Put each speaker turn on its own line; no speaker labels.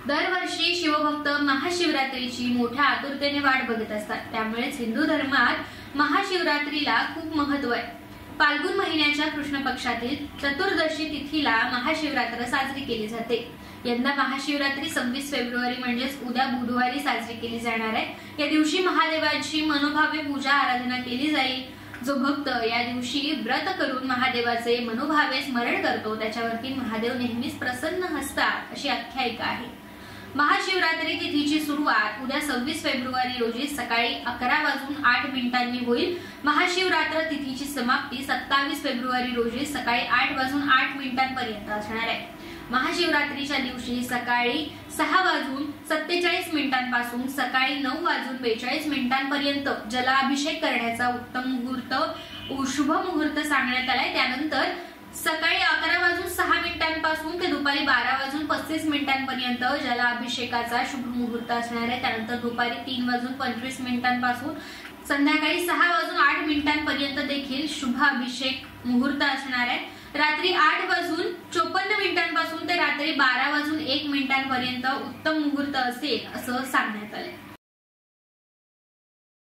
दरवर्षी शिवभक्त महाशिवरात्रीची मोठ्या आतुरतेने वाट बघत असतात. त्यामुळेच हिंदू धर्मात महाशिवरात्रीला खूप महत्त्व आहे. फाल्गुन महिन्याच्या कृष्ण पक्षातील चतुर्दशी तिथीला महाशिवरात्र साजरी केली जाते. यंदा महाशिवरात्री 26 फेब्रुवारी म्हणजेच उद्या बुधवारी साजरी केली जाणार आहे. या दिवशी महादेवाची मनोभावे पूजा आराधना केली जाईल. जो भक्त या दिवशी व्रत करून महादेवाचे मनोभावे स्मरण करतो त्याच्यावरती महादेव नेहमीच प्रसन्न असतात अशी आख्यायिका आहे. महाशिवरात्री तिथीची सुरुवात उद्या 26 फेब्रुवारी रोजी सकाळी 11:08 होईल. महाशिवरात्र तिथीची समाप्ती 27 फेब्रुवारी रोजी सकाळी 8:08 असणार आहे. महाशिवरात्रीच्या दिवशी सकाळी 6:47 पासून सकाळी 9:42 जलाभिषेक करण्याचा उत्तम मुहूर्त शुभ मुहूर्त सांगण्यात आलाय. त्यानंतर सकाळी 11:06 पासून ते दुपारी 12:35 जलाभिषेकाचा शुभ मुहूर्त असणार आहे. त्यानंतर दुपारी 3:25 पासून संध्याकाळी 6:08 देखील शुभ अभिषेक मुहूर्त असणार आहे. रात्री 8:54 पासून ते रात्री 12:01 उत्तम मुहूर्त असेल असं सांगण्यात आलंय.